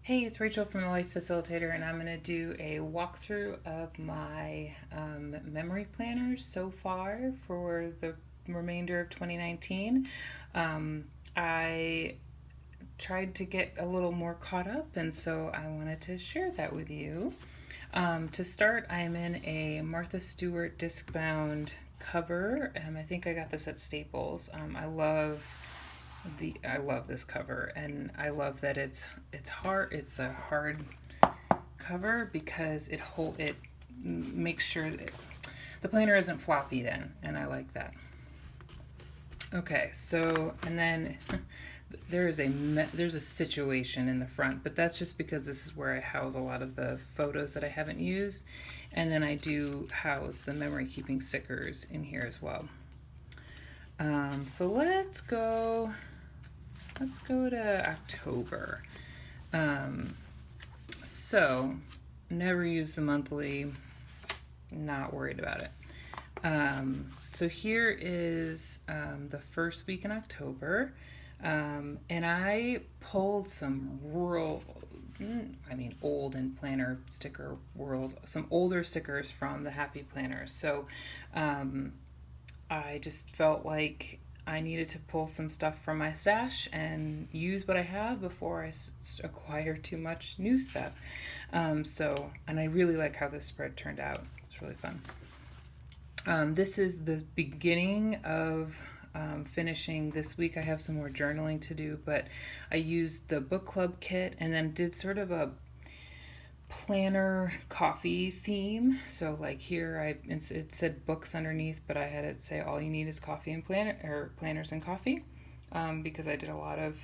Hey, it's Rachel from the Life Facilitator, and I'm going to do a walkthrough of my memory planners so far for the remainder of 2019. I tried to get a little more caught up, and so I wanted to share that with you. To start, I am in a Martha Stewart Discbound cover. I think I got this at Staples. I love this cover, and I love that it's hard. It's a hard cover because it makes sure that the planner isn't floppy then, and I like that. Okay, so and then there's a situation in the front, but that's just because this is where I house a lot of the photos that I haven't used, and then I do house the memory keeping stickers in here as well. So let's go to October. So never use the monthly, not worried about it. So here is the first week in October, and I pulled some old in planner sticker world, some older stickers from the Happy Planners. So I just felt like I needed to pull some stuff from my stash and use what I have before I acquire too much new stuff. And I really like how this spread turned out. It's really fun. This is the beginning of finishing this week. I have some more journaling to do, but I used the book club kit and then did sort of a planner coffee theme. So like here it said books underneath, but I had it say all you need is coffee and planners and coffee, because I did a lot of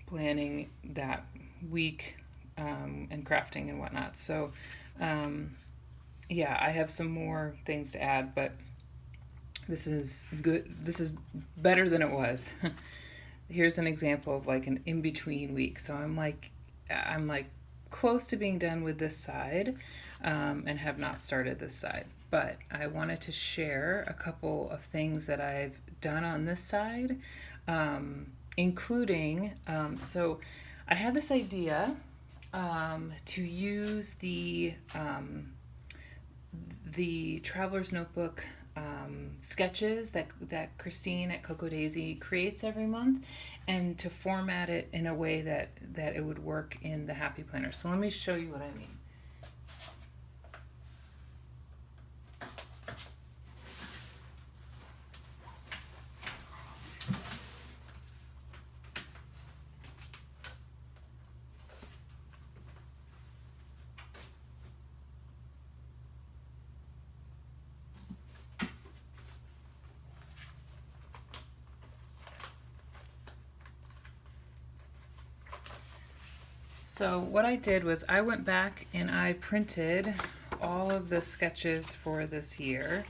planning that week, and crafting and whatnot. So yeah, I have some more things to add, but this is good. This is better than it was. Here's an example of like an in-between week. So I'm like close to being done with this side, and have not started this side. But I wanted to share a couple of things that I've done on this side, including, so I had this idea to use the Traveler's Notebook sketches that Christine at Cocoa Daisy creates every month, and to format it in a way that it would work in the Happy Planner. So let me show you what I mean. So what I did was I went back and I printed all of the sketches for this year.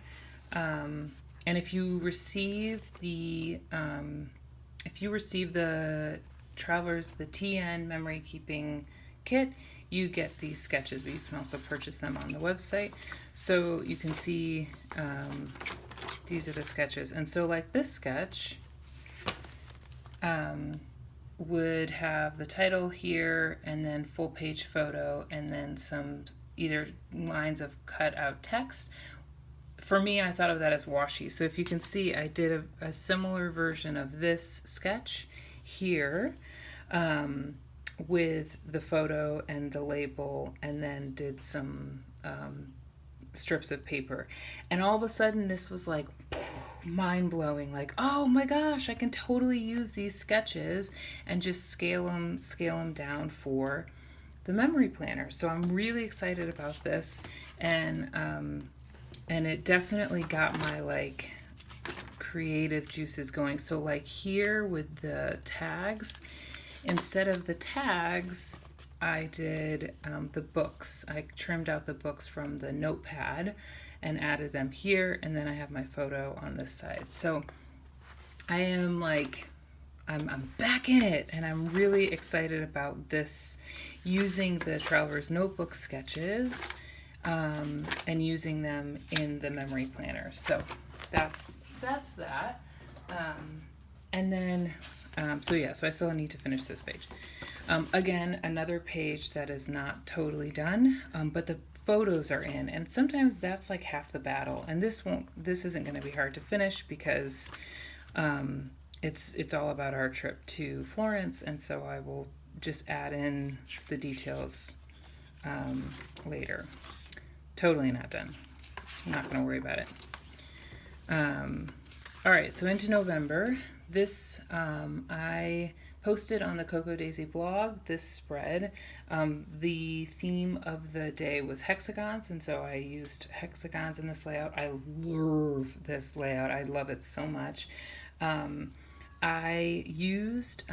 And if you receive the the TN memory keeping kit, you get these sketches, but you can also purchase them on the website. So you can see, these are the sketches. And so like this sketch, would have the title here and then full page photo and then some either lines of cut out text. For me, I thought of that as washi. So if you can see, I did a similar version of this sketch here, with the photo and the label, and then did some strips of paper. And all of a sudden this was like mind-blowing, like, oh my gosh, I can totally use these sketches and just scale them down for the memory planner. So I'm really excited about this, and it definitely got my like creative juices going. So like here with the tags, instead of the tags, I did the books. I trimmed out the books from the notepad and added them here, and then I have my photo on this side. So I am like, I'm back in it, and I'm really excited about this, using the Traveler's Notebook sketches, and using them in the memory planner. So that's that. And then, so I still need to finish this page. Again, another page that is not totally done, but the photos are in, and sometimes that's like half the battle. And this isn't going to be hard to finish because it's all about our trip to Florence, and so I will just add in the details later. Totally not done. I'm not going to worry about it. All right, so into November. This I posted on the Cocoa Daisy blog this spread. The theme of the day was hexagons, and so I used hexagons in this layout. I love this layout. I love it so much. I used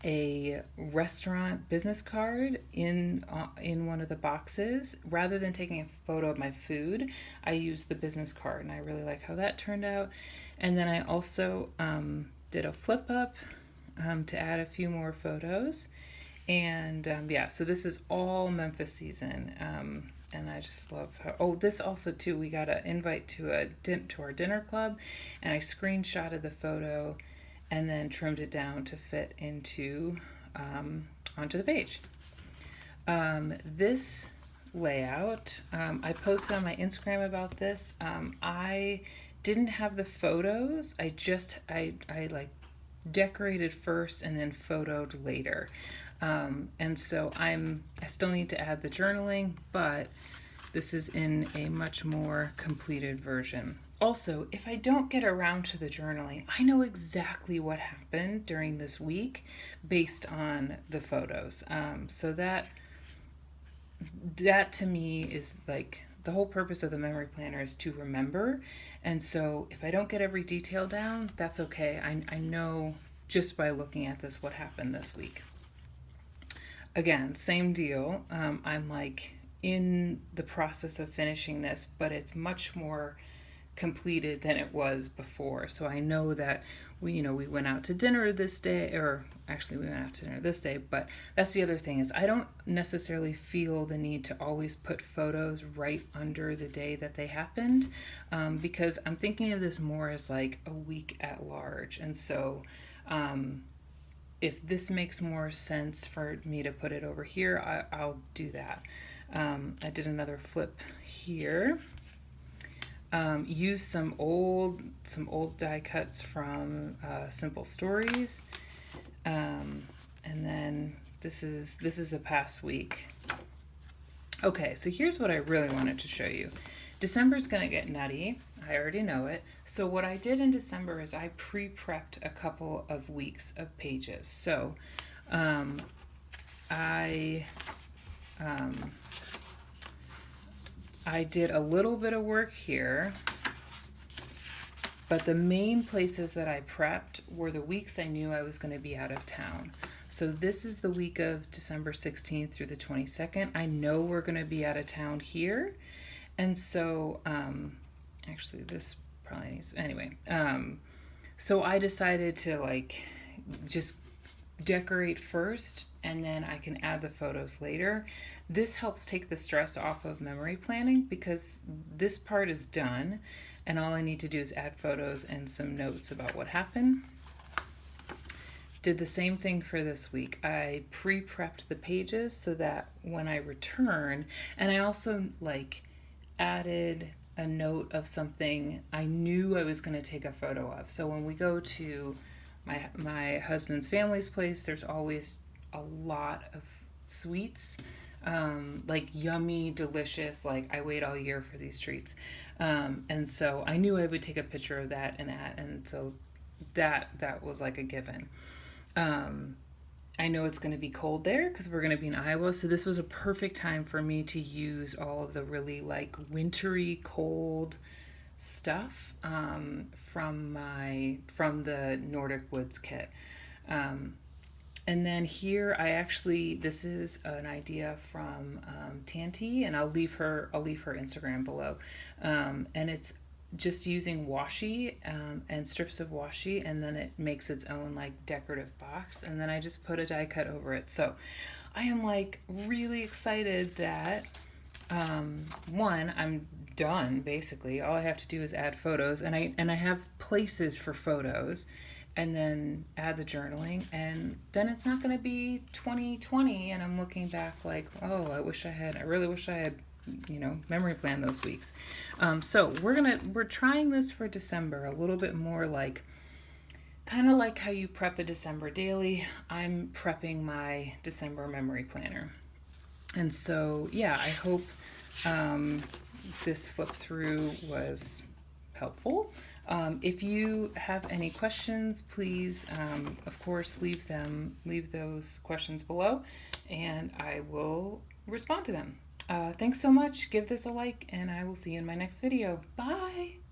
a restaurant business card in one of the boxes. Rather than taking a photo of my food, I used the business card, and I really like how that turned out. And then I also did a flip up to add a few more photos. And yeah, so this is all Memphis season. And I just love how, oh, this also too, we got an invite to our dinner club, and I screenshotted the photo and then trimmed it down to fit into onto the page. This layout, I posted on my Instagram about this. I didn't have the photos. I like decorated first and then photoed later. And so I still need to add the journaling, but this is in a much more completed version. Also, if I don't get around to the journaling, I know exactly what happened during this week based on the photos. So that to me is like the whole purpose of the memory planner is to remember. And so if I don't get every detail down, that's okay. I know just by looking at this what happened this week. Again, same deal. I'm like in the process of finishing this, but it's much more completed than it was before. So I know that we went out to dinner this day, or actually we went out to dinner this day, but that's the other thing is I don't necessarily feel the need to always put photos right under the day that they happened, because I'm thinking of this more as like a week at large. And so if this makes more sense for me to put it over here, I'll do that. I did another flip here. Use some old die cuts from Simple Stories, and then this is the past week. Okay, so here's what I really wanted to show you. December's gonna get nutty. I already know it. So what I did in December is I pre-prepped a couple of weeks of pages. So I did a little bit of work here, but the main places that I prepped were the weeks I knew I was going to be out of town. So this is the week of December 16th through the 22nd. I know we're going to be out of town here. And so, actually this probably needs, anyway. So I decided to like just decorate first, and then I can add the photos later. This helps take the stress off of memory planning because this part is done and all I need to do is add photos and some notes about what happened. Did the same thing for this week. I pre-prepped the pages so that when I return, and I also like added a note of something I knew I was going to take a photo of. So when we go to my husband's family's place, there's always a lot of sweets, like yummy, delicious, like I wait all year for these treats. And so I knew I would take a picture of that and so that was like a given. I know it's going to be cold there because we're going to be in Iowa, so this was a perfect time for me to use all of the really like wintry cold stuff from the Nordic Woods kit. And then here this is an idea from Tanti, and I'll leave her Instagram below. And it's just using washi and strips of washi, and then it makes its own like decorative box, and then I just put a die cut over it. So I am like really excited that one, I'm done basically. All I have to do is add photos, and I have places for photos. and then add the journaling, and then it's not going to be 2020 and I'm looking back like, oh, I really wish I had, memory plan those weeks. So we're trying this for December a little bit more like, kind of like how you prep a December daily. I'm prepping my December memory planner. And so, yeah, I hope this flip through was helpful. If you have any questions, please, of course, leave those questions below, and I will respond to them. Thanks so much. Give this a like, and I will see you in my next video. Bye!